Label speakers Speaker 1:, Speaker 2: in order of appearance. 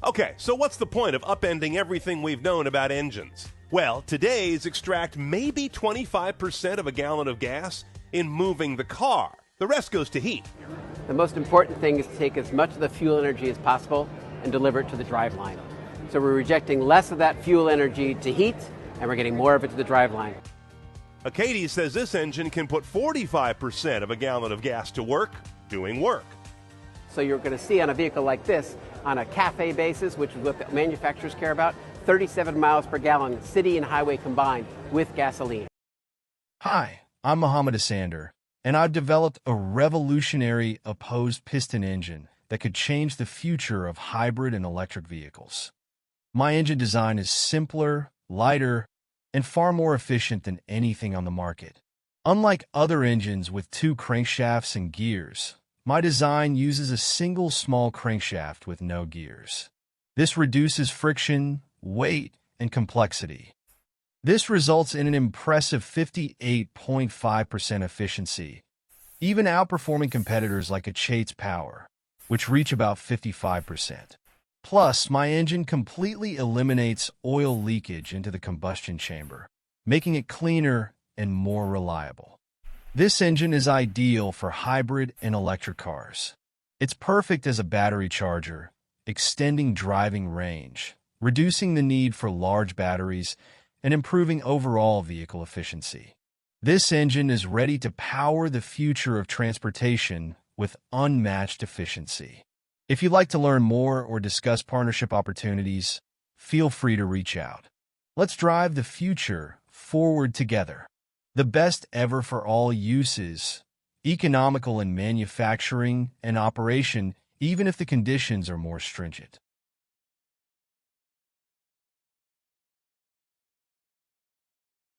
Speaker 1: Okay, so what's the point of upending everything we've known about engines? Well, today's extract maybe 25% of a gallon of gas in moving the car. The rest goes to heat.
Speaker 2: The most important thing is to take as much of the fuel energy as possible and deliver it to the driveline. So we're rejecting less of that fuel energy to heat, and we're getting more of it to the driveline.
Speaker 1: Katie says this engine can put 45% of a gallon of gas to work doing work.
Speaker 2: So you're going to see on a vehicle like this, on a CAFE basis, which is what the manufacturers care about, 37 miles per gallon, city and highway combined, with gasoline.
Speaker 3: Hi, I'm Mohammed Asander, and I've developed a revolutionary opposed piston engine that could change the future of hybrid and electric vehicles. My engine design is simpler, lighter, and far more efficient than anything on the market. Unlike other engines with 2 crankshafts and gears, my design uses a single small crankshaft with no gears. This reduces friction, weight, and complexity. This results in an impressive 58.5% efficiency, even outperforming competitors like a Chate's Power, which reach about 55%. Plus, my engine completely eliminates oil leakage into the combustion chamber, making it cleaner and more reliable. This engine is ideal for hybrid and electric cars. It's perfect as a battery charger, extending driving range, reducing the need for large batteries, and improving overall vehicle efficiency. This engine is ready to power the future of transportation with unmatched efficiency. If you'd like to learn more or discuss partnership opportunities, feel free to reach out. Let's drive the future forward together. The best ever for all uses, economical in manufacturing and operation, even if the conditions are more stringent.